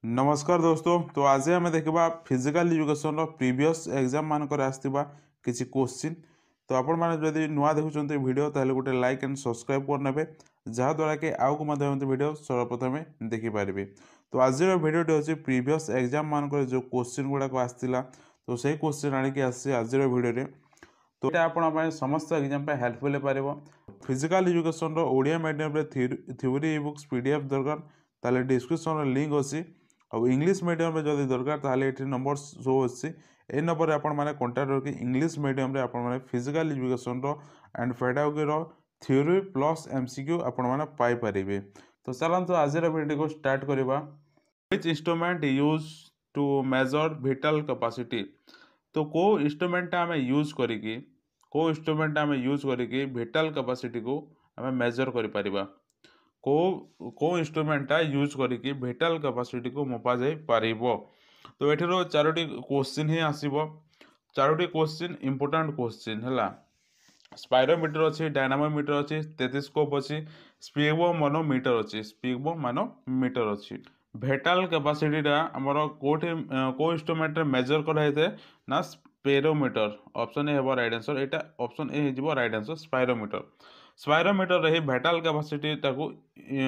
नमस्कार दोस्तों। तो आज आम देखा फिजिकल एजुकेशन प्रीवियस एग्जाम मानक आसवा किसी क्वेश्चन। तो आपण मैंने जब नुआ देखुं वीडियो ताहले गोटे लाइक एंड सब्सक्राइब करने जहाँद्वारा कि आउ को वीडियो सर्वप्रथमे देखिपारे। तो आज भिडियोटी हूँ प्रीवियस एग्जाम मानक जो क्वेश्चन गुड़ाक आसाला तो सही क्वेश्चन आणिक आसी आज भिडियो। तो ये आप समस्त एग्जाम हेल्पफुल हो पार। Physical education Odia medium theory ebooks PDF दरकार ताले डिस्क्रिप्शन लिंक अच्छी और इंग्लिश मीडियम में जब दरकार ताले ये नंबर शो अच्छी ए नंबर आप कंटाक्ट रखी इंग्लिश मीडियम रे आप physical education and pedagogy theory plus MCQ आपण पाइपर। तो चलते आज वीडियो को स्टार्ट करवा। Which instrument use to measure vital capacity. तो को इंस्ट्रूमेंट आम यूज करी विटल कैपेसिटी को आम मेजर करिपरिबा। को इंस्ट्रूमेंटा यूज करिकी विटल कैपेसिटी को मपा जाई पारिबो। तो एठिरो चारोटी क्वेश्चन ही आसीबो। चारोटी क्वेश्चन इंपोर्टेंट क्वेश्चन हैला। स्पाइरोमीटर अच्छी, डायनामोमीटर अच्छी, स्टेथोस्कोप अच्छी, स्पिग्मोमैनोमीटर अच्छी, स्पिग्मोमैनोमीटर अच्छी। विटल कैपेसिटी आमर कोठी को इंस्ट्रूमेंट मेजर कराइते ना स्पेरोमीटर। ऑप्शन ए हेबो राइट आंसर। एटा ऑप्शन ए हेजिबो राइट आंसर स्पाइरोमीटर। स्पाइरोमीटर रे विटल कैपेसिटी ताको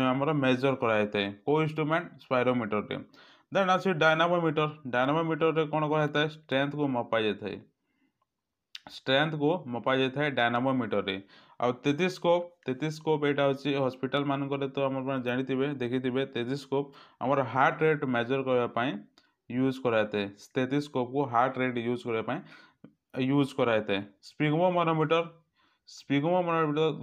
आमर मेजर कराइते को इंस्ट्रूमेंट स्पाइरोमीटर रे। देन आसी डायनामोमीटर। डायनामोमीटर रे कोन कराइते स्ट्रेंथ को मपा जाइते, स्ट्रेंथ को मपा जाए डायनामोमीटर रे। आ तेथिस्कोप एटा होची हॉस्पिटल मानक तो आम जानिथिबे देखिथिबे तेथिस्कोप आमर हार्ट रेट मेजर करबा पई यूज कराइते। स्टेथोस्कोप को हार्ट रेट यूज करबा पई यूज कराइते। स्पिग्मोमैनोमीटर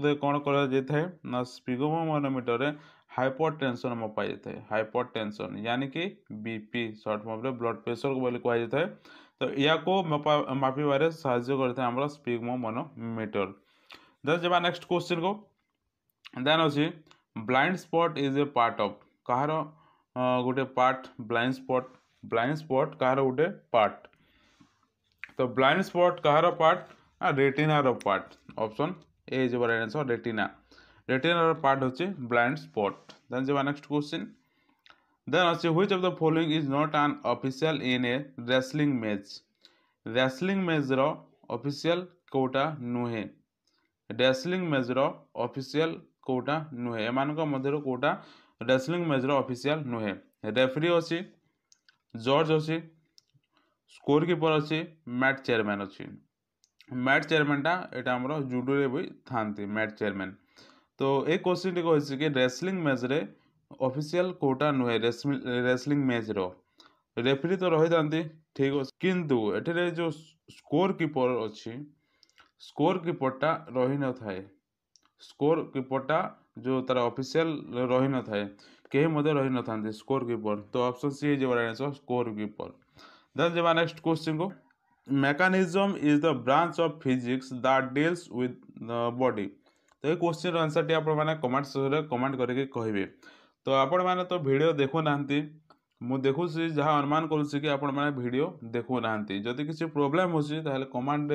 रे कोन करा जाय ना स्पिग्मोमैनोमीटर रे हाइपरटेंशन मपा जाए। हाइपरटेंशन यानी कि बीपी शॉर्ट फॉर्म रे ब्लड प्रेशर को बोली कहा जाए। तो या को मापिबारे साहाय्य करते हैं स्पिग्मोमैनोमीटर। देन जब नेक्स्ट क्वेश्चन को देन अच्छी blind spot is a part of कहार गोटे पार्ट। ब्लाइंड स्पॉट कहार गोटे पार्ट। तो ब्लाइंड स्पॉट कहार पार्ट रेटिनार part. Option A is right answer retina. रेटिनार पार्ट होची ब्लाइंड स्पॉट। देन जब नेक्स्ट क्वेश्चन देन अच्छे which of the following is not an official in a wrestling match. Wrestling match रो official कोटा नुहे। Wrestling match रो official कोटा नुहे। एमानक मध्यरो कोटा रेसलिंग मैच रो ऑफिशियल नुहे। रेफरी अच्छी, जज अच्छी, स्कोर कीपर अच्छी, मैच चेयरमैन अच्छी। मैच चेयरमैनटा एटा हमरो जुडो रे भी थांती मैच चेयरमैन। तो ए क्वेश्चन टी कहछि कि रेसलिंग मैच रे ऑफिशियल कोटा नुहे रेसलिंग मैच रो। रेफरी तो रही था ठीक अच्छे किंतु एठरे जो स्कोर कीपर अच्छी स्कोर कीपरटा रही न थाए। स्कोर कीपरटा जो तार ऑफिशियल रही न थाए कहीं मध्य रही न थांती स्कोर कीपर। तो option C is right answer score keeper. Then जब नेक्स्ट क्वेश्चन को mechanism is the branch of physics that deals with body. तो ये क्वेश्चन आंसर टी आप कमेंट सेक्शन में कमेंट करके कहिबे। तो आपण माने तो वीडियो देखु नांती मु देखुसी जहाँ अनुमान करुँच कि आपण मैंने वीडियो देखु नांती। जदि किसी प्रोब्लेम होची ताहले कमेंट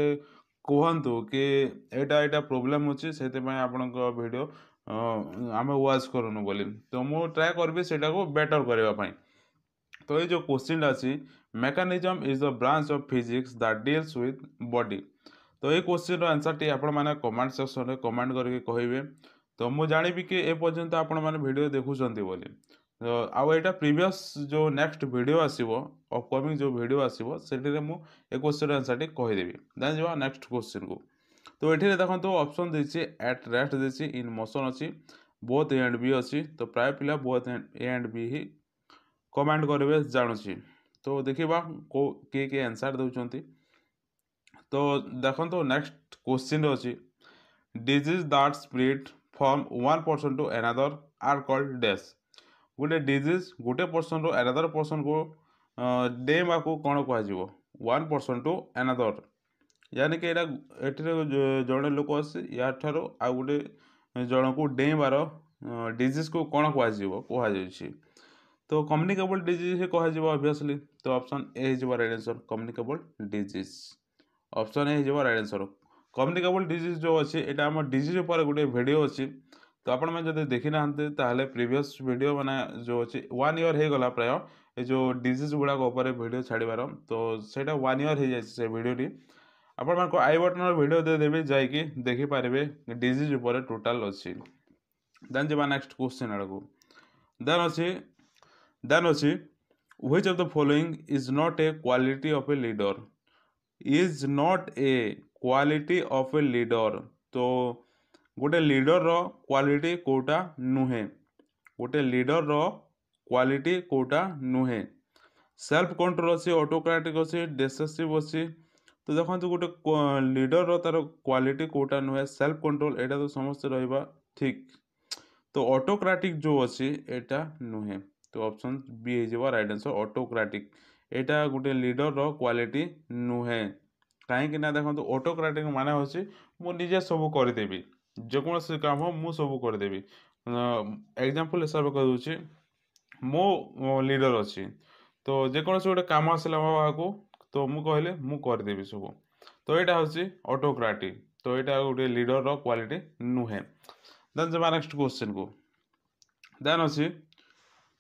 कहतु कि एटा प्रोब्लेम होची सेते आपण वीडियो आम वाच करूनु बोली। तो मु ट्राए करबी सेटा को बेटर करबा पई। तो ये जो क्वेश्चन अच्छी mechanism is the branch of physics that deals with body. तो ये क्वेश्चन आंसर टी आपण मैंने कमेंट सेक्शन में कमेंट करके कहिबे। तो मु जानिबी कि ए पर्यंत आपण मैंने वीडियो देखुचंती बोली। तो आउ एटा प्रीवियस जो नेक्स्ट वीडियो आसीबो अपकमिंग जो वीडियो आसीबो सेठी रे मु ए क्वेश्चन आंसर टी कहि देबी। देन जवा नेक्स्ट क्वेश्चन को। तो एठी रे देखंतो ऑप्शन देछि एट रेस्ट देछि, इन मोशन अछि, बोथ ए एंड बी अछि। तो प्राय पिला बोथ ए एंड बी ही कमेंट करबे जानुछि। तो देखिबा को के आंसर दउचंती। तो देखंतो नेक्स्ट क्वेश्चन अछि disease that spread from one person to another are called dash. गोटे डिजीज गोटे पर्सन रो अनदर पर्सन को डेमा को कौन कह वन पर्सन टू अनदर यानी कि एटा जड़े लोक अच्छे या आ गोटे जन को डेबार डिजीज को कौन कह। तो कम्युनिकेबल डिजीज ही कह ऑब्वियसली। तो option A is right answer communicable disease. Option A is right answer. Communicable disease जो अच्छी एटा हम डिजीज ऊपर गोटे वीडियो अच्छी। तो आपण मैंने जब देखी ना ताहले प्रीवियस वीडियो माने जो अच्छी 1 ईयर हो गला प्राय ये जो डिजीज गुड़ाक वीडियो छाड़बार तो सेटा 1 ईयर हो जाए से भिडटी आपण आई बटन वीडियो देदेवि जाकि देखिपारे डिजीज उपर टोटाल अच्छी देन जब नेक्स्ट क्वेश्चन आड़ को देन अच्छी which of the following is not a quality of a leader is not a quality of a leader तो गोटे लीडर रो क्वालिटी कोटा नुहे गोटे लीडर रो क्वालिटी कोटा नुहे सेल्फ कंट्रोल अच्छी ऑटोक्रेटिक अच्छी डिसेसिव अच्छी तो देखो गोटे लीडर रो तार क्वालिटी कोटा नुहे सेल्फ कंट्रोल एटा तो समस्त रहिबा ठीक तो ऑटोक्रेटिक जो अच्छी एटा नुहे तो ऑप्शन बी हो राइट आंसर ऑटोक्रेटिक एटा गोटे लीडर रो क्वालिटी नुहे कहीं ना देखो ऑटोक्रेटिक माने होची मु निजे सब करदेवी जेकोसी काम मु सब करदेवी एग्जांपल हिसाब कर दूची मो लीडर अच्छी तो जेकोसी गोटे काम आसला मो पाखु तो मु कहले मु करदेवी सब तो यहाँ हूँ ऑटोक्रेटिक तो यहाँ गोटे लीडर रो क्वालिटी नुहे देन जब नेक्स्ट क्वेश्चन को देन अच्छी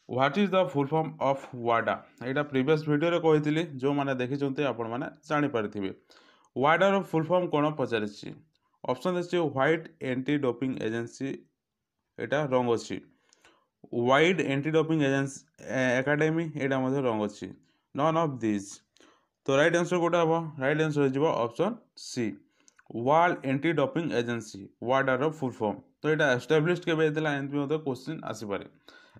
what is the full form of वाडा यहाँ प्रीवियस वीडियो कही जो मैंने देखी आपण मैंने जानीपारे वाडा रो फुल फॉर्म कौन पचारि ऑप्शन अच्छे व्हाइट एंटी डोपिंग एजेंसी यहाँ रंग अच्छी wide anti doping agency academy यहाँ रंग अच्छी नन ऑफ दिस तो राइट आंसर गोटे हम राइट आंसर हो option C world anti doping agency वाडार फुल फॉर्म तो यहाँ एस्टाब्लिश्ड के एमती क्वेश्चन आसीपे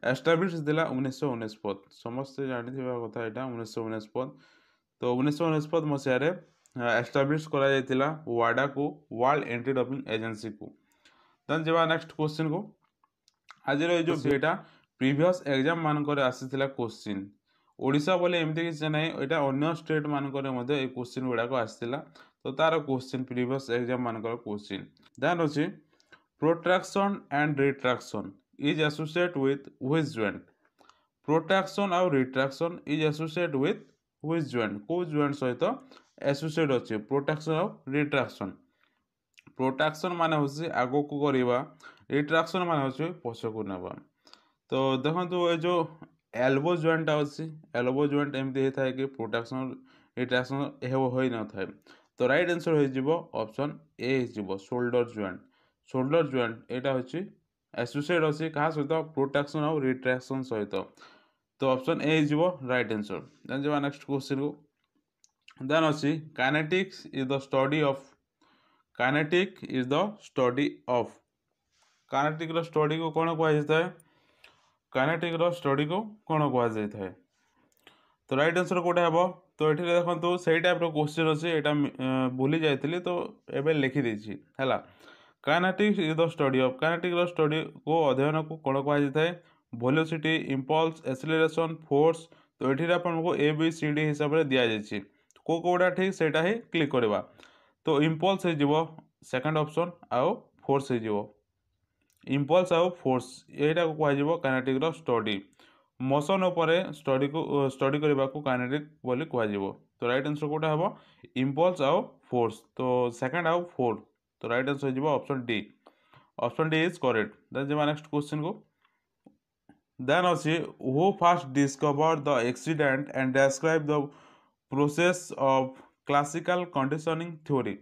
एस्टाब्लिश दिला 1949 समस्ते जानी कथा यहाँ 1949 तो 1949 मसीह एस्टाब्लिश करा वाडा को वर्ल्ड एंटी डोपिंग एजेंसी को देन जब नेक्स्ट क्वेश्चन को आज जो यहाँ प्रीवियस एग्जाम मानक आसीला क्वेश्चन ओडिशा बोले एमती किसी ना यहाँ अन्य स्टेट मानक क्वेश्चन गुड़ाक आसाला तो तार क्वेश्चन प्रीवियस एग्जाम मानक क्वेश्चन देन अच्छी protraction and retraction is associate with which joint protraction और retraction is associate with which joint को जॉइंट सहित एसोसिएट अच्छे प्रोट्रैक्शन और रिट्रैक्शन प्रोट्रैक्शन माने होसी आगो को करवा रिट्रैक्शन माने होसी पछ को नेबा तो देखो ये जो एल्बो जॉइंट अच्छी एल्बो जॉइंट एमती होता है कि प्रोट्रैक्शन रिट्रैक्शन हो न था तो राइट आंसर हो ऑप्शन ए हो शोल्डर जॉइंट यहाँ हूँ एसोसिएट अच्छी क्या सहित प्रोट्रैक्शन और रिट्रैक्शन सहित तो ऑप्शन ए हो राइट आंसर देन जब नेक्स्ट क्वेश्चन को देन अच्छी kinetics is the study of kinetic is the study of kinetic रो स्टडी को कौन कहुता है काइनेटिक रो स्टडी को कौन कहुता है तो राइट आंसर कौटे हम तो ये देखो से टाइप क्वेश्चन अच्छे यहाँ भूली जाइए तो ये लिखिदी है kinetics is the study of kinetic रो स्टडी को अध्ययन को कौन कहुता है वेलोसिटी इंपल्स एक्सेलरेशन फोर्स तो ये आपको ए बी सी डी हिसाब से दि जाइए को कौटा ठीक से ही क्लिक करवा तो इंपल्स हो सेकंड ऑप्शन आउ फोर्स हो इंपल्स आउ फोर्स यहाँ को कह काइनेटिक रो स्टडी मोशन उपर स्टडी को स्टडी करने को काइनेटिक बोली कह तो राइट आंसर कौटा हम इंपल्स आउ फोर्स तो सेकंड आउ फोर्थ तो राइट आंसर हो option D is correct then जब नेक्स्ट क्वेश्चन को देन अच्छी who first discover the accident and describe the process of classical conditioning theory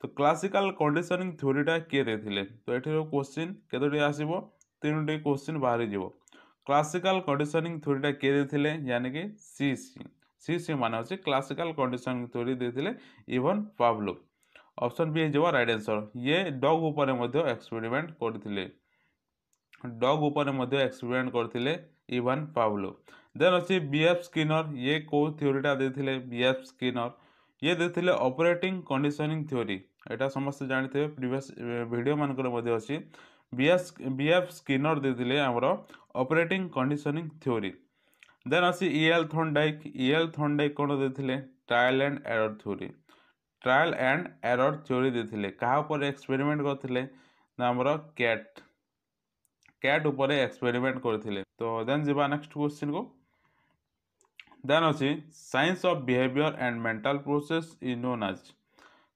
तो क्लासिकल कंडीशनिंग थ्योरीटा किए देथिले तो ये क्वेश्चन केतोटी आसीबो तीनोटी क्वेश्चन बाहरी जीवो क्लासिकल कंडीशनिंग थ्योरीटा किए देथिले यानी कि सी माने होची क्लासिकल कंडीशनिंग थ्योरी देथिले इवन पावलो ऑप्शन बी हो राइट आंसर ये डॉग ऊपर मध्य एक्सपेरिमेंट करथिले डॉग ऊपर मध्य एक्सपेरिमेंट करथिले इवन पावलो देन अच्छी बीएफ स्किनर ये को थ्योरीटा देथिले बीएफ स्किनर ये देथिले ऑपरेटिंग कंडीशनिंग थ्योरी यहाँ समस्त जानते प्रीवियस वीडियो मानकर मध्य अच्छी बीएफ स्किनर देथिले हमर ऑपरेटिंग कंडीशनिंग थ्योरी देन अच्छी ईएल थॉर्नडाइक कौन देथिले ट्रायल एंड एरर थ्योरी देथिले कहा ऊपर एक्सपेरिमेंट करथिले ना हमर कैट ऊपर एक्सपेरिमेंट करथिले तो देन जीवा नेक्स्ट क्वेश्चन को देन अच्छी science of behaviour and mental process is known as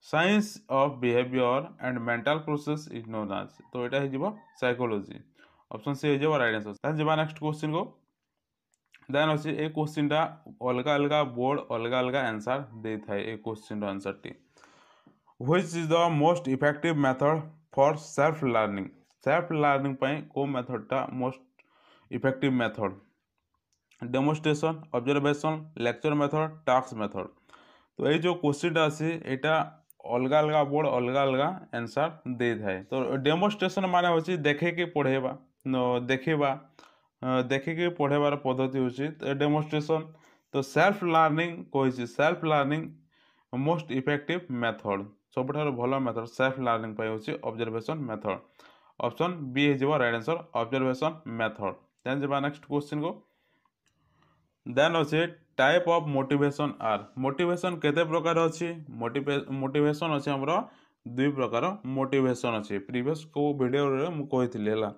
science of behaviour and mental process is known as तो यहाँ हो साइकोलॉजी ऑप्शन सी हो राइट आंसर देन जीवा नेक्स्ट क्वेश्चन को देन अच्छे ए क्वेश्चनटा अलग अलग बोर्ड अलग अलग आंसर दे थाए ए क्वेश्चन आंसर टी which is the most effective method for self learning को मेथडटा most effective method demonstration observation lecture method task method तो ये जो क्वेश्चनटा अच्छे यहाँ अलग अलग बोर्ड अलग अलग आंसर दे थाए तो डेमोन्स्ट्रेशन माने होची देखेके पढ़ेबा देखा देखिकी पढ़ेबार पद्धति हूँ डेमोन्स्ट्रेशन तो सेल्फ लर्निंग कही self learning most effective method सबुठार भल मेथड सेल्फ लर्निंग हूँ ऑब्जर्वेशन मेथड ऑप्शन बी हो right answer observation method then जब नेक्स्ट क्वेश्चन को देन अच्छे type of motivation are motivation केते प्रकार अच्छी मोटिवेशन अच्छे हमरो दुई प्रकार मोटिवेशन अच्छे प्रीवियस को वीडियो रे मु कहिथिले हला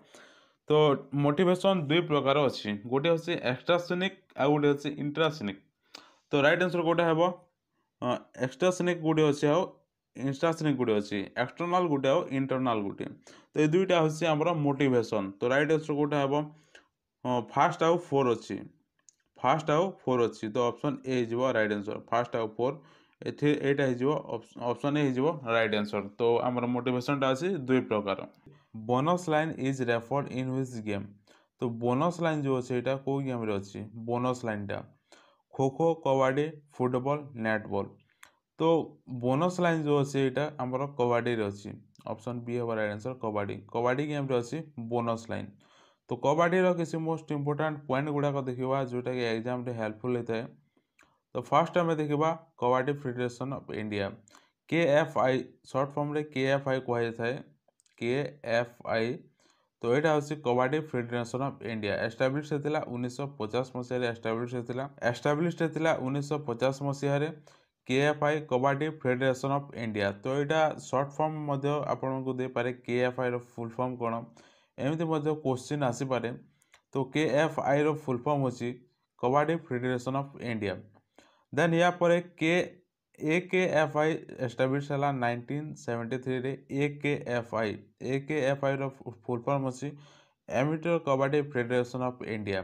तो मोटिवेशन दुई प्रकार अच्छी गोटे हচ্ছে एक्सट्रासेनिक आ गोटे हচ্ছে इंट्रासेनिक तो राइट आंसर गोटे हेबो एक्सट्रासेनिक गोटे अच्छे आ इंट्रासेनिक गोटे अच्छी एक्सटर्नल गोटे आ इंटरनल गोटे तो ये दुईटा हচ্ছে हमरो मोटिवेशन तो राइट आंसर गोटे हेबो फास्ट आउ फोर अच्छी फास्ट आउ फोर अच्छी तो ऑप्शन ए हो राइट आंसर फास्ट आउ फोर एटा ऑप्शन ए हो राइट आंसर तो आमर मोटिवेशनटा अच्छी दुई प्रकार bonus line is referred in which game तो बोनस लाइन जो अच्छे यहाँ कौ गेम अच्छी bonus लाइनटा kho kho कबाडी football netball तो बोनस लाइन जो अच्छे यहाँ आमर कबाडी अच्छी ऑप्शन बी है राइट आंसर कबाडी कबाडी गेम अच्छी बोनस लाइन तो कबाडी किसी मोस्ट इंपोर्टेंट पॉइंट गुड़ाक देखा जोटा कि एग्जाम हेल्पफुल होता है तो फास्ट आम देखा Kabaddi federation of India KFI short form रे KFI कहुए KFI तो यहाँ हूँ Kabaddi federation of India establish होता 1950 मसीह एस्टाब्लिश होता 1950 मसीह KFI Kabaddi federation of India तो यहाँ शॉर्ट फॉर्म आपण को दे पारे KFI रो फुल फॉर्म कौन एमती क्वेश्चन आसीपे तो KFI रो फुल फॉर्म होची Kabaddi federation of India then या पर AKFI एस्टाब्लिश है 1973 रे AKFI रो फुल फॉर्म होची amateur Kabaddi federation of India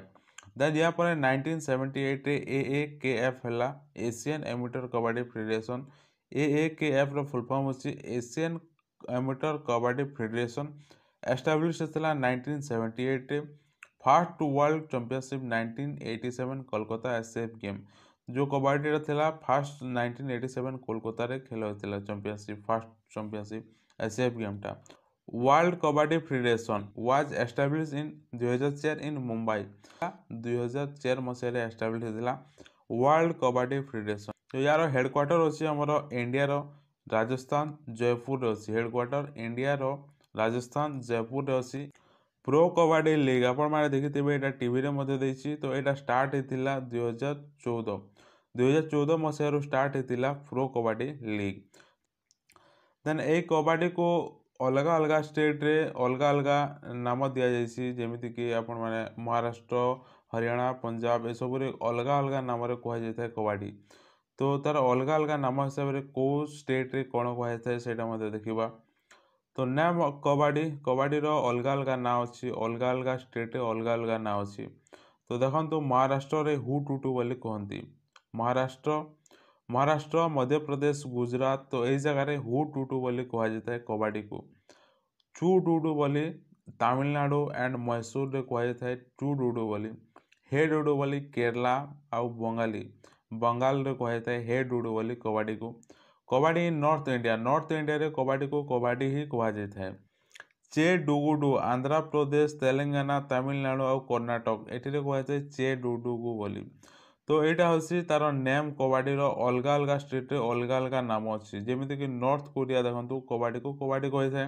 then या पर 1978 रे AAKF है Asian amateur Kabaddi federation AAKF रो फुल फॉर्म होची Asian amateur Kabaddi federation establish होता 1978 रे first world championship 1987 Kolkata SF game जो कबाडी था फास्ट 1987 कोलकाता रे खेल होता championship first championship SF गेमटा world Kabaddi federation was establish in 2004 in Mumbai 2004 मसीह एस्टाब्लिश होता वर्ल्ड कबाडी फेडरेशन तो यार हेडक्वार्टर अच्छी आमर इंडिया राजस्थान जयपुर अच्छी हेडक्वार्टर इंडिया राजस्थान जयपुर अच्छी प्रो कबाडी लीग आपण देखिथे यहाँ टीवी रे तो यहाँ स्टार्ट होता 2014 मसीह स्टार्ट होता प्रो कबाडी लीग देन ए कबाडी को अलग अलग स्टेट रे अलग अलग नाम दि जाइए जमीती कि आपण माने महाराष्ट्र हरियाणा पंजाब ए सब अलग अलग नाम कहुई था कबाडी तो तार अलग अलग नाम हिसाब से कौ स्टेट रे कौन कहुई से देखा तो नाम कबाडी कबाडी अलग अलग ना अच्छी अलग अलग स्टेट अलग अलग ना अच्छी तो देखो महाराष्ट्र रे हु टुटू बोली कहती महाराष्ट्र मध्य प्रदेश गुजरात तो यही जगह हु टुटू बोली कहुए कबाडी को चू डुडू बोली तमिलनाडु एंड मैसूर रे कहुए टू डुडू बोली हे डुडू बोली केरला आउ बंगाल रे कहुए हे डुडू बोली कबाडी को कबाडी इन नॉर्थ इंडिया रे कबाडी को कबाडी ही कहुए चे डुगुडू आंध्र प्रदेश तेलंगाना तमिलनाडु और कर्णाटक ये कहुए चे डुडुगु बोली तो यहाँ हूँ तार नेम कबाडी अलग अलग स्टेट अलग अलग नाम अच्छी जमीती कि नॉर्थ कोरिया देखो कबाडी को कबाडी कही था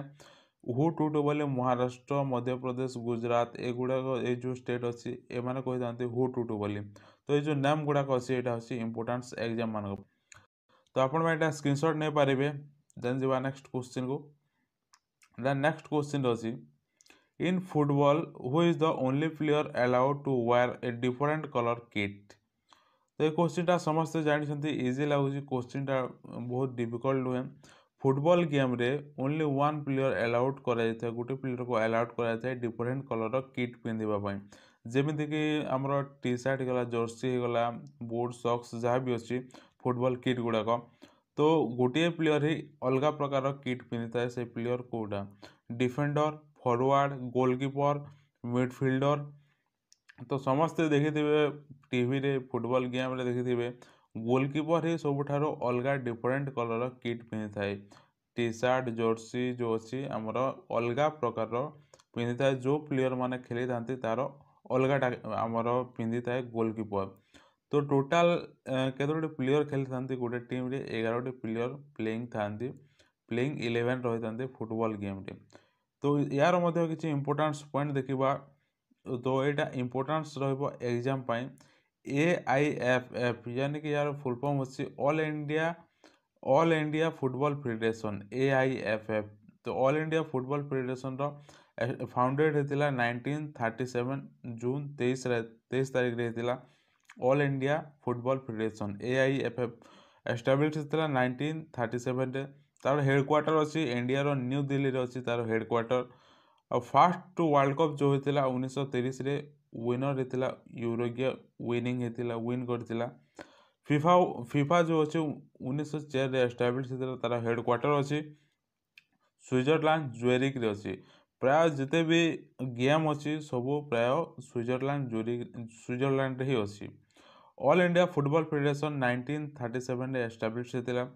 हु टुटू बोले महाराष्ट्र मध्य प्रदेश गुजरात एगुड़ाक ये जो स्टेट अच्छी एम कही था हु टुटू बोली तो ये जो नेम गुड़ाक अच्छी यहाँ हूँ इंपोर्टेंस एग्जाम मान तो आप स्क्रीनशॉट नहीं पारे देन जब नेक्स्ट क्वेश्चन को देन नेक्स्ट क्वेश्चन अच्छी in football who is the only player allowed to wear a different colour kit तो ये क्वेश्चन समस्ते जानते इजी लगुच क्वेश्चन बहुत डिफिकल्ट नुहे फुटबॉल गेम रे ओनली वन प्लेयर अलाउड कराई गोटे प्लेयर को अलाउड कराई डिफरेंट कलर किट पिंधापी ଯେମିତିକି ଆମର ଟି ସାର୍ଟ ହେଇଗଲା, ଜର୍ସି ହେଇଗଲା, ବୁଟ୍ ସକ୍ସ ଯାହା ବି ଅଛି ଫୁଟବଲ୍ କିଟ୍ ଗୁଡ଼ାକ। ତ ଗୋଟିଏ ପ୍ଲେୟର ହିଁ ଅଲଗା ପ୍ରକାର କିଟ୍ ପିନ୍ଧିଥାଏ। ସେ ପ୍ଲେୟର କେଉଁଟା? Defender, forward, goalkeeper, midfielder. ତ ସମସ୍ତେ ଦେଖିଥିବେ ଟିଭିରେ ଫୁଟବଲ୍ ଗେମ୍ରେ ଦେଖିଥିବେ ଗୋଲକିପର ହିଁ ସବୁଠାରୁ ଅଲଗା ଡିଫରେଣ୍ଟ କଲର୍ର କିଟ୍ ପିନ୍ଧିଥାଏ। ଟି ସାର୍ଟ, ଜର୍ସି ଯେଉଁ ଅଛି ଆମର ଅଲଗା ପ୍ରକାରର ପିନ୍ଧିଥାଏ। ଯେଉଁ ପ୍ଲେୟର ମାନେ ଖେଳିଥାନ୍ତି ତାର ଅଲଗାଟା ଆମର ପିନ୍ଧିଥାଏ ଗୋଲକିପର। ତ ଟୋଟାଲ କେତେଗୋଟି ପ୍ଲେୟର ଖେଳିଥାନ୍ତି ଗୋଟେ ଟିମ୍ରେ? 11ଟି ପ୍ଲେୟର ପ୍ଲେଇଂ ଥାନ୍ତି, ପ୍ଲେଇଂ 11 ରହିଥାନ୍ତି ଫୁଟବଲ୍ ଗେମ୍ରେ। ତ ୟାର ମଧ୍ୟ କିଛି ଇମ୍ପୋର୍ଟାନ୍ସ ପଏଣ୍ଟ ଦେଖିବା। ତ ଏଇଟା ଇମ୍ପୋର୍ଟାନ୍ସ ରହିବ ଏକ୍ଜାମ୍ ପାଇଁ। AIFF यानी कि यार फुल फॉर्म होची all India football federation AIFF। तो ऑल इंडिया फुटबॉल फेडरेशन रो फाउंडेड होता 1937 जून 23 तारीख रे होता। All India football federation AIFF establish होता 1937 रे। तार हेडक्वार्टर अच्छी इंडिया रो न्यू दिल्ली रे अच्छी तार हेडक्वार्टर। और फास्ट वर्ल्ड कप जो होता 1930 रे विनर होता यूरोगिया विनिंग होता विन करथिला। फीफा फीफा जो अच्छे 1904 रे एस्टाब्लिश होता तार हेडक्वार्टर अच्छी स्विट्जरलैंड ज्यूरिख रे अच्छी। प्राय जिते भी गेम अच्छी सब प्राय स्विट्जरलैंड रे ही अच्छी। ऑल इंडिया फुटबॉल फेडरेशन 1937 रे एस्टाब्लिश होता।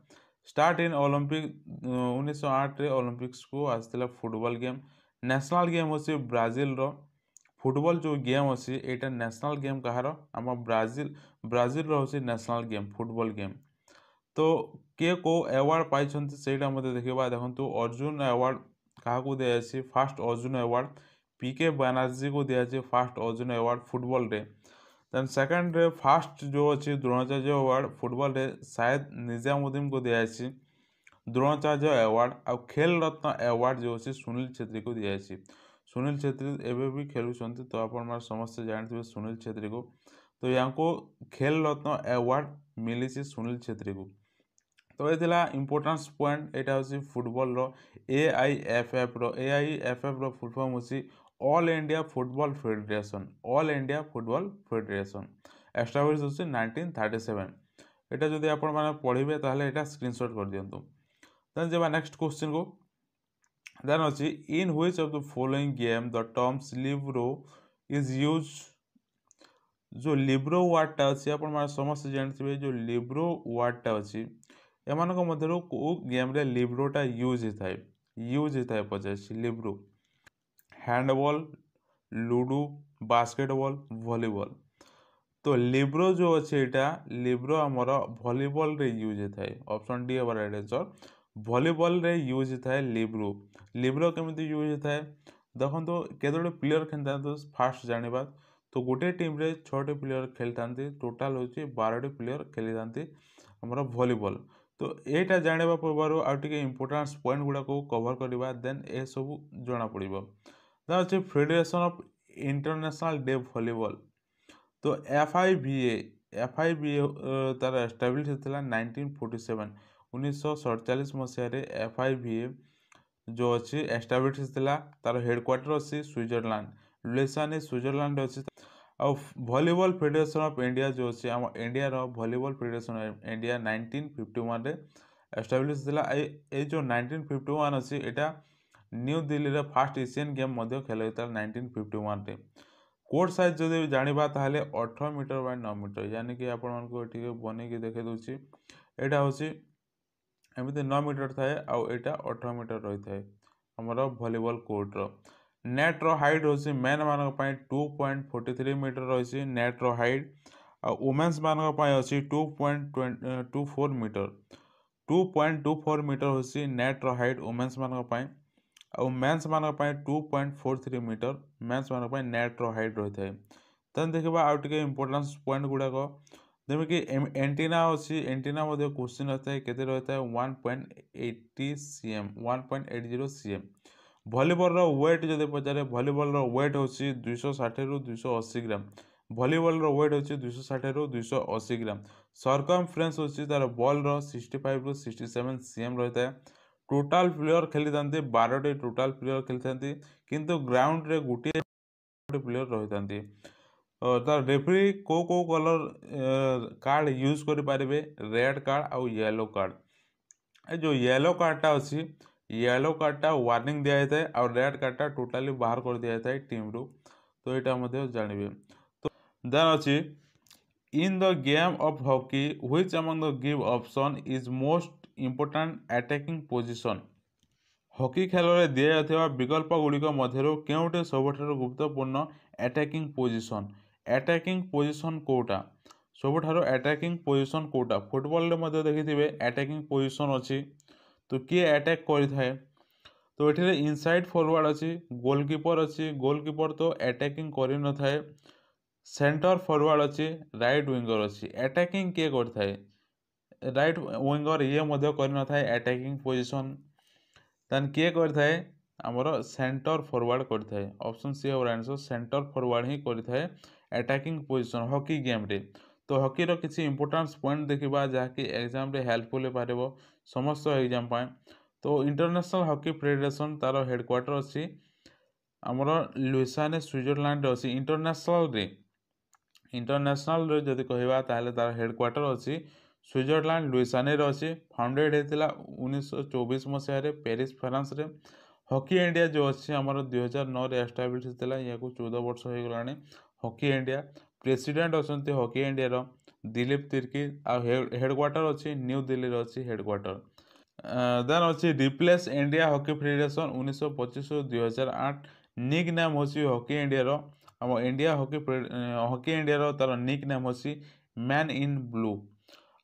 स्टार्ट इन ओलंपिक 1908 रे ओलंपिक्स को आसला फुटबॉल गेम। नेशनल गेम अच्छे ब्राजिल रो फुटबॉल जो गेम अच्छी एटा नेशनल गेम कहार आम ब्राजिल रो अच्छी नेशनल गेम फुटबॉल गेम। तो किए को अवार्ड पाई सेटा मते देखा। देखो अर्जुन अवार्ड क्या दिखाई? Fast Arjun award PK Banerjee को दिखाई फास्ट अर्जुन अवार्ड फुटबॉल रे। देन सेकंड रे फास्ट जो अच्छी द्रोणाचार्य अवार्ड फुटबॉल रे शायद निजामुद्दीन को दिखाई द्रोणाचार्य अवार्ड। आउ खेल रत्न अवार्ड जो अच्छी सुनील छेत्री को दिखाई। सुनील छेत्री एवं भी खेलुंट तो आप समस्त जानते सुनील छेत्री को। तो यहाँ को खेल रत्न अवार्ड मिली सुनील छेत्री को। तो ये इंपोर्टेंस पॉइंट यहाँ हूँ फुटबॉल रो AIFF रो फुल फॉर्म हूँ all India football federation. All India football federation establish होची 1937। एटा जदि आपण माने पढ़िबे ताहले एटा स्क्रीनशॉट कर दियंतु। देन जेबा नेक्स्ट क्वेश्चन को। देन अछि in which of the following game the terms Libre is use. जो लिब्रो वर्डटा अछि आपण माने समस्त जानथिबे जो लिब्रो वर्डटा अछि एमानक मध्यरु को गेम रे लिब्रोटा यूज होता है पचास Libre. Handball, ludo, basketball, volleyball. तो लिब्रो जो अच्छे यहाँ लिब्रो आमर वॉलीबॉल रे यूज होता है। ऑप्शन डी है राइट आंसर। वॉलीबॉल रे यूज होता है लिब्रो। लिब्रो केमिति यूज होता है देखो तो केतोटे प्लेयर खेलता तो फास्ट जानिबा। तो गोटे टीम रे 6टी प्लेयर खेलता टोटाल होची 12टी प्लेयर खेली आमर वॉलीबॉल। तो यहाँ जाना पूर्व आउ टे इंपोर्टेंस पॉइंट गुड़ा को कवर करवा देन ए सब जना पड़ो। देन अच्छे federation of international day volleyball. तो FIBA तार एस्टाब्लिश होता 1947 1947 मसीह FIBA जो अच्छी एस्टाब्लिश होता तार हेडक्वार्टर अच्छी स्विट्जरलैंड लुसाने स्विट्जरलैंड अच्छी। आ वॉलीबॉल फेडरेशन ऑफ इंडिया जो अच्छे आम इंडिया रो वॉलीबॉल फेडरेशन ऑफ इंडिया 1951 रे एस्टाब्लिश होता। ये जो 1951 अच्छी यहाँ न्यू दिल्ली रे फास्ट एशियन गेम खेल होता 1951 रे। कोर्ट साइज जब जाना ताहले 18 मीटर बाय 9 मीटर यानी कि आपको बन के देखे दूसरी यहाँ हूँ एमती 9 मीटर थाए आउ यहाँ 18 मीटर रही है आमर वॉलीबॉल कोर्ट रो। नेट रो हाइट हूँ मेन मान 2.43 मीटर रही नेट रो हाइट। वुमेन्स मान अच्छी 2.24 मीटर 2.24 मीटर हूँ नेट रो हाइट वुमेन्स मान आउ मेन्स मान 2.43 मीटर मेन्स मान नेट रो हाइट रही है। देन देखा आउ टे इंपोर्टेंस पॉइंट गुड़ाक जमीक एंटीना अच्छी एंटीना क्वेश्चन रहता है केते रहता है 1.80 cm 1.80 cm। वॉलीबॉल रो वेट जब पचारे वॉलीबॉल रो वेट हूँ 260 रु 280 ग्राम। वॉलीबॉल रो वेट हूँ 260 रु 280 ग्राम। सरकमफ्रेंस हूँ तार बॉल रो 65 रु 67 cm रहता है। टोटाल प्लेयर खेली 12टी टोटाल प्लेयर खेली किंतु ग्राउंड रे गोटे प्लेयर रही। तार रेफरी को कलर कार्ड यूज कर पारे रेड कार्ड आउ येलो कार्ड जो येलो कार्डटा अच्छी येलो कार्डटा वार्निंग दिया जाए और रेड कार्डटा टोटाली बाहर कर दिया जाए टीम रु तो यहाँ जानवे तो देन अच्छी in the game of hockey which among the give option is most important attacking position hockey खेल में दि जाता विकल्प गुड़िक मध्य केउटे सबुठारु गुरुत्वपूर्ण अटैकिंग पोजीशन अटैकिंग पोजीशन कोटा सबुठारु अटैकिंग पोजीशन कोटा फुटबॉल रे देखिथिबे अटैकिंग पोजीशन अच्छी तो किए अटैक करिथाए तो ये इनसाइड फॉरवर्ड अच्छी गोलकीपर अच्छी गोलकीपर तो अटैकिंग करि न थाए सेंटर फॉरवर्ड अच्छी राइट विंगर अच्छी अटैकिंग किए करथाए राइट विंगर ये मध्य करि न थाए अटैकिंग पोजीशन देन किए करथाए आमर सेंटर फॉरवर्ड करथाए ऑप्शन सी और आंसर सेंटर फॉरवर्ड ही करथाए अटैकिंग पोजीशन हॉकी गेम रे तो हॉकी रो किसी इंपोर्टेंस पॉइंट देखिबा जहाँकि एग्जाम रे हेल्पफुल हो पारिबो समस्त एग्जाम पाए तो इंटरनेशनल हॉकी फेडरेशन तार हेडक्वार्टर अच्छी आमर लुइसाने स्विट्जरलैंड अच्छी इंटरनेशनल रे जदि कहबा ताहले तार हेडक्वार्टर अच्छी स्विट्जरलैंड लुइसाने अच्छी फाउंडेड होता 1924 मसीह पेरिस फ्रांस रे हॉकी इंडिया जो अच्छी आमर 2009 एस्टाब्लिश होता या 14 वर्ष हो गलानी हॉकी इंडिया प्रेसिडेंट अच्छा हॉकी इंडिया रो दिलीप तिर्की आ हेडक्वार्टर अच्छी न्यू दिल्ली अच्छी हेडक्वार्टर देन अच्छी replace India hockey federation 1925 2008 nick name होची हॉकी इंडिया रो आम इंडिया हॉकी इंडिया रो तार निक नेम होची men in blue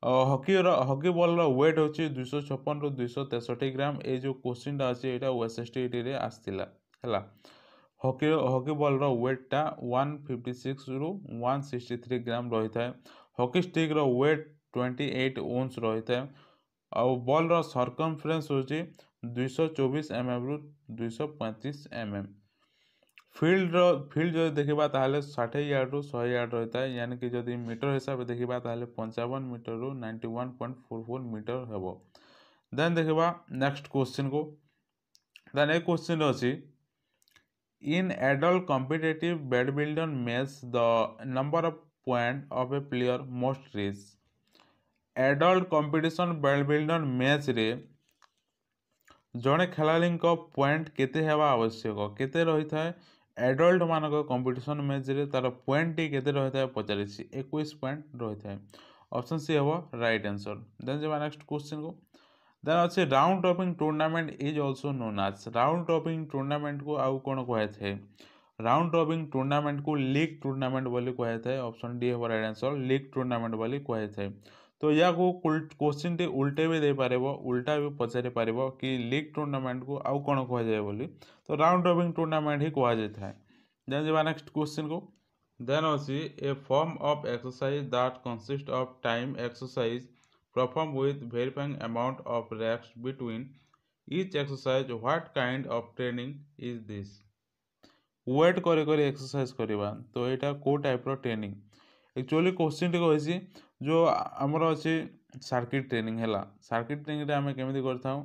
hockey ball weight होची 256 रु 263 ग्राम ए जो क्वेश्चन टा अच्छे यहाँ ओएसएसटी रे आसला है हॉकी बॉल वेटा 156 रु 163 ग्राम रही है हॉकी स्टिक वेट 28 ओन्स रही है आउ बॉल सर्कमफरेन्स होची 224 mm रु 235 mm फील्ड जो देखा ताहले 60 यार्ड रु 100 यार्ड रहता है यानी कि जदि मीटर हिसाब से देखा ताहले 55 मीटर रु 91.44 मीटर हेब देन देखा नेक्स्ट क्वेश्चन को देन ए क्वेश्चन अच्छी in adult competitive badminton match the number of point of A player most reach adult competition badminton match रे जड़े खेलाड़ी पॉइंट केते हेबा आवश्यक केते रही था एडल्ट मान कंपटीशन मैच रे तार पॉइंट टी केते रही था पचारि 21 पॉइंट रही था ऑप्शन सी हम राइट आंसर देन जब नेक्स्ट क्वेश्चन को देन अच्छे round robin tournament is also known as round robin tournament को आउ कौन कहुए राउंड रॉबिन टूर्नामेंट को लीग टूर्नामेंट बोली कहुए ऑप्शन डी हम राइट आंसर लीग टूर्नामेंट बोली कहुए तो या क्वेश्चन टी उल्टे भी दे पारे उल्टा भी पचारि पार कि लीग टूर्नामेंट को आउ कौन कहुए बोली तो राउंड रॉबिन टूर्नामेंट ही कहुए देन जब नेक्स्ट क्वेश्चन को देन अच्छी a form of exercise that consist of time exercise performed with varying amount of reps between each exercise what kind of training is this weight करे exercise करवा तो यहाँ को टाइप रो training actually question टी कही जो आमर अच्छे सर्किट ट्रेनिंग है सर्किट ट्रेनिंग रे आमे केमिति करथाउ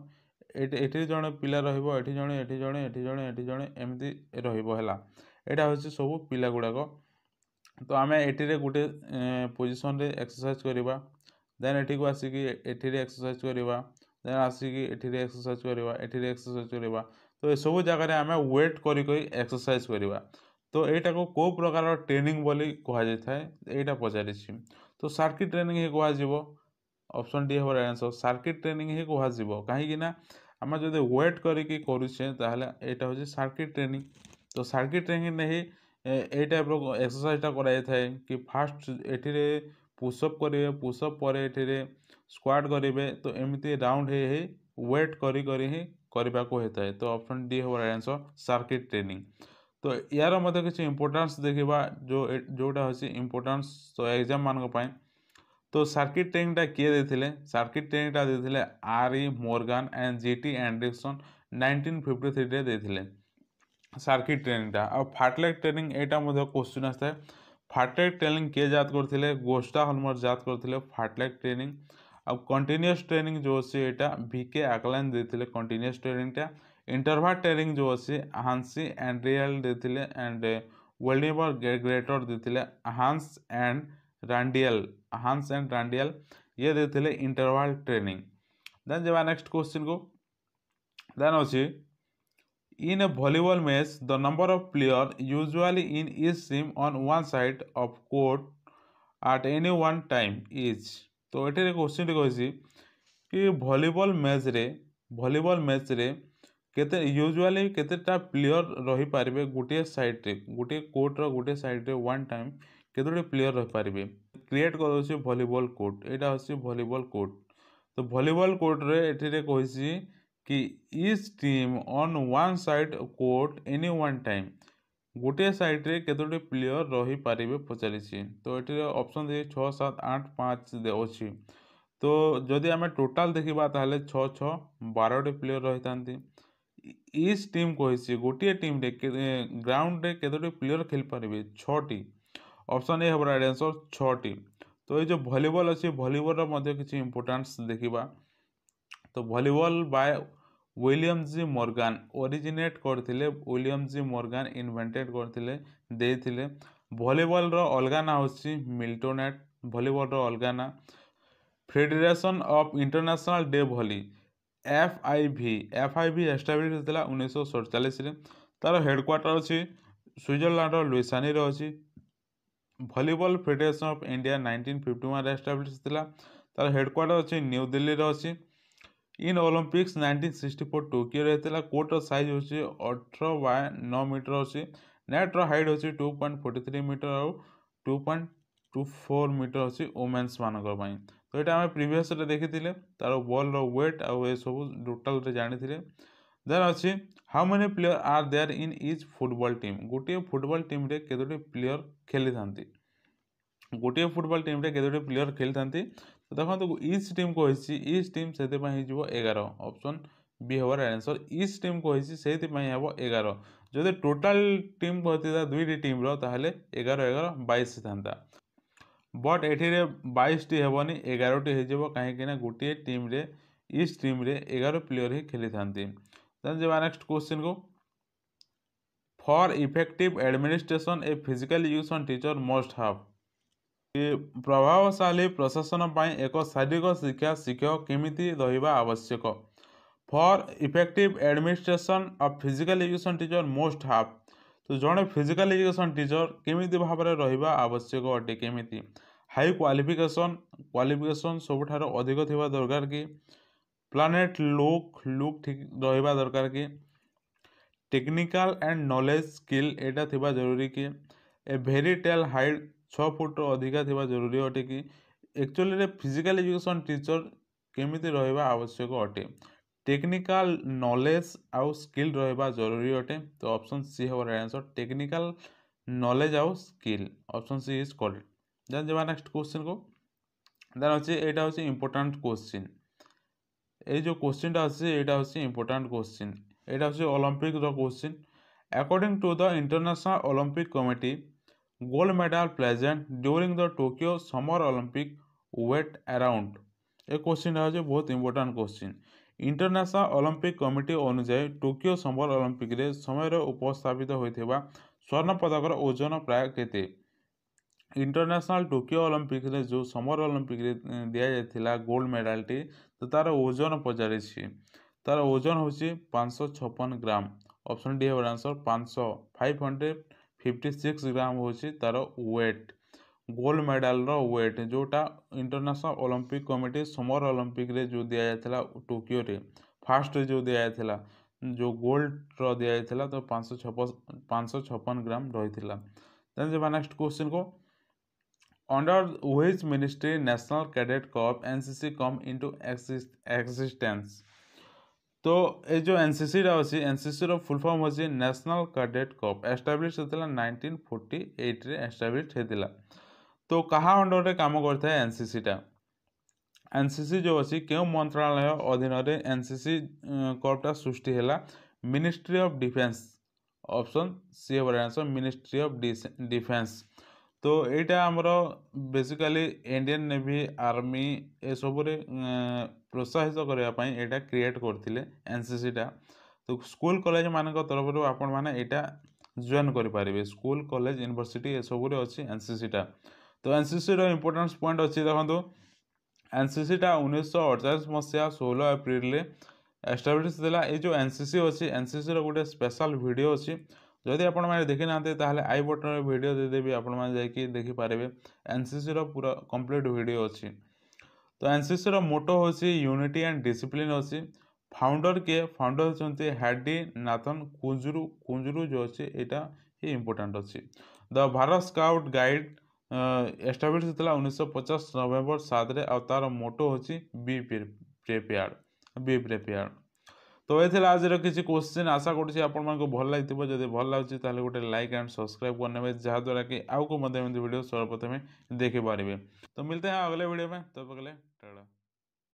एठी जणे पिला रहइबो एठी जणे एठी जणे एठी जणे एठी जणे एमिति रहइबो हैला एटा होछि सब पिला गुडाको तो आमे एठी रे गुटे पोजीशन रे एक्सरसाइज करबा देन एठी को आसिकी एठी रे एक्सरसाइज करबा देन आसिकी एठी रे एक्सरसाइज करबा एठी रे एक्सरसाइज करबा तो ए सब जगह रे आमे वेट करी एक्सरसाइज करबा तो एटा को प्रकार ट्रेनिंग बोली कहा जाय थाए एटा पचारिछि तो सर्किट ट्रेनिंग ही कहा जीवो ऑप्शन डी हम आंसर सर्किट ट्रेनिंग ही कहा जीवो काहे कि ना आम जदि वेट करिकी करूछे ताहले एटा होछि सर्किट ट्रेनिंग तो सर्किट ट्रेनिंग ने ही ए टाइप रो एक्सरसाइजटा करा जाय थाए कि फास्ट एठी रे पुशअप करेंगे पुशअप पर ये स्क्वाड करेंगे तो एमती राउंड हे वेट करी ही करने को होता है तो ऑप्शन डी हम आंसर सर्किट ट्रेनिंग तो यार मध्य किसी इंपोर्टेंस देखा जो जोटा हूँ इंपोर्टेंस तो एग्जाम मान तो सर्किट ट्रेनिंगटा किए देते सर्किट ट्रेनिंगटा देते आर.ई. मोर्गान एंड जी.टी. एंडरसन 1953 रे देते सर्किट ट्रेनिंगटा आ फाटलेग ट्रेनिंग यहाँ क्वेश्चन आता है फाटलेग ट्रेनिंग किए जात करते गोस्टा हलमर जात करते फाटलेग ट्रेनिंग आ कंटिन्यूअस ट्रेनिंग जो अच्छे यहाँ भिके आकलाइन देते कंटिन्यूअस ट्रेनिंगटा इंटरवाल ट्रेनिंग जो अच्छे हांसी एंड्रियल देते एंड वेल्डिबर ग्रेटर देते हांस एंड रांडियल ये देते इंटरवाल ट्रेनिंग। देन जब नेक्स्ट क्वेश्चन को देन अच्छी in a volleyball match the number of players usually in each team on one side of court at any one time is। तो ये question कही कि भलीबल मैच रे केते usually केतेटा player रही पारिबे गोटे साइड रे गोटे कोर्ट रो गोटे साइड रे वन टाइम केतोटे प्लेयर रही पारिबे क्रिएट कर भलीबल कोर्ट एटा होछि भलीबल कोर्ट। तो भलीबल कोर्ट रे एठिरे कहिछि कि etch team on one side court any one time गोटे साइड रे केतोटे प्लेयर रही पारिबे पचारिछि। तो एठिरे ऑप्शन दे 6 7 8 5 दे अछि। तो जदि आम टोटाल देखा ताहले 6 6 12 प्लेयर रही था। इच टीम कही गोटे टीम रे ग्राउंड रे केतोटी प्लेयर खेल पारे 6टी। ऑप्शन ए हम राइट आंसर 6टी। तो ये जो भलीबल अच्छी भलीबल किसी इंपोर्टेंस देखा। तो volleyball by William ji Morgan originate करते विलियम जी मॉर्गन इन्वेंटेड करते भलीबल रो अलगा ना होची मिल्टोनेट भलीबल रो अलगा ना फेडरेशन ऑफ इंटरनेशनल डे भली एफ आई भि एस्टाब्लिश होता 1947 तार हेडक्वार्टर अच्छी स्विट्जरलैंड लुइसानी अच्छी। Volleyball federation of India 1951 establish होता तार हेडक्वार्टर अच्छी न्यू दिल्ली अच्छी। इन ओलंपिक्स 1964 टोकियो होता कोर्ट साइज होची 18 बाय 9 मीटर अच्छी। नेट रो हाइट होची 2.43 मीटर और 2.24 मीटर अच्छी वोमेन्स मानक। तो ये आम प्रीवियस देखी तार बॉल रो वेट आउ ये सब टोटाल जानी। देन अच्छी how many player are there in each football team गोटे फुटबॉल टीम रे केतोटी प्लेयर खेली थांती गोटे फुटबॉल टीम रे केतोटी प्लेयर खेली थांती। तो देखो इच टीम कही इच टीम से 11 ऑप्शन बी हमार आंसर इच टीम कही से 11 जदि टोटाल टीम कहता दुईटी टीम रो ताहले 11 11 22 था। बट एठी 22 टी हेबनी 11 टी हो कहीं गोटे टीम रे इच टीम रे 11 प्लेयर ही खेली थांती। देन जब नेक्स्ट क्वेश्चन को for effective administration a physical education teacher must have प्रभावशाली प्रशासन पाई एक शारीरिक शिक्षा शिक्षक केमिति रहिबा आवश्यक। For effective administration of physical education teacher must have तो जड़े फिजिकल एजुकेशन टीचर केमिति भाव में रहिबा आवश्यक अटे केमिति हाई क्वालिफिकेशन सबुठार अधिक थिबा दरकार कि प्लानेट लुक ठीक रहिबा दरकार कि टेक्निकल एंड नॉलेज स्किल एटा थिबा जरूरी कि ए भेरी टेल हाइट 6 फुट अधिका थिबा जरूरी अटे कि एक्चुअली फिजिकल एजुकेशन टीचर केमिति रहिबा आवश्यक अटे टेक्निकल नॉलेज आउ स्किल रहिबा जरूरी अटे। तो ऑप्शन सी हमार आंसर टेक्निकल नॉलेज आउ skill option C is correct. Then जब नेक्स्ट क्वेश्चन को देन अच्छे एटा होची इंपोर्टेंट क्वेश्चन ये जो क्वेश्चन अच्छे यहाँ हूँ इंपोर्टेंट क्वेश्चन यहाँ हूँ Olympic question according to the International Olympic Committee gold medal present during the Tokyo summer Olympic weight around a question है बहुत important question International Olympic Committee अनुसार टोक्यो समर ओलंपिक रे समय उपस्थापित होता स्वर्ण पदकर ओजन प्राय केते इंटरनेशनल टोक्यो ओलंपिक रे जो समर ओलंपिक रे दिया जाता गोल्ड मेडल टी तो तार ओजन पचारि तार ओजन हूँ 556 ग्राम ऑप्शन डी है आंसर 556 ग्राम हूँ तार वेट गोल्ड मेडल रो वेट जोटा international Olympic committee summer Olympic रे जो दिया जाता टोक्यो रे फास्ट जो दिया जाता जो गोल्ड रो दिया जाता तो 556 ग्राम रही था। जब नेक्स्ट क्वेश्चन को under which ministry national cadet Corp NCC come into existence तो ये जो एनसीसी अच्छी एनसीसी रो फुल फॉर्म होची नेशनल कैडेट कॉर्प एस्टाब्लिश होता 1948 रे एस्टाब्लिश होता। तो कहा अंडर रे काम करता है एनसीसी टा एनसीसी जो अच्छी क्यों मंत्रालय अधीन रे एनसीसी कॉर्पटा सृष्टि है ministry of defence option C है आंसर मिनिस्ट्री ऑफ डिफेंस। तो यहाँ आमर बेसिकली इंडियन नेवी आर्मी ए सब प्रोत्साहित करने यहाँ क्रिएट करते एनसीसी टा। तो स्कूल कॉलेज मान तरफ आपण मैंने यहाँ जॉइन करेंगे स्कूल कॉलेज यूनिवर्सिटी ये सब अच्छी एनसीसीटा। तो एनसीसी इंपोर्टेंस पॉइंट अच्छी देखो एनसीसीटा 1948 मसीहा 16 एप्रिल एस्टाब्लीश देला। ये जो एनसीसी अच्छी एनसीसी गोटे स्पेशल वीडियो अच्छी जदि आपण मैंने देखी ना ताहले आई बटन में वीडियो देदेवी आपण मैंने देखिपारे एनसीसी पूरा कंप्लीट वीडियो अच्छी। तो एनसीसी मोटो होची यूनिटी एंड डिसिप्लिन अच्छी। फाउंडर किए फाउंडर होती हैडी नाथन कुंजरू कुंजरू जो अच्छी यहाँ ही इंपोर्टेंट अच्छी। The Bharat scout guide establish होता 1950 नवेम्बर 7 आ तार मोटो होची बी प्रिपेयर्ड। तो ये आज किसी क्वेश्चन आशा करुँच आपको भल लगी जब भल लगे तो गोटे लाइक एंड सब्सक्राइब करने जहाँद्वारा कि आउ को वीडियो सर्वप्रथम देखिपारे। तो मिलते हैं अगले वीडियो में, तब तक के लिए टाटा।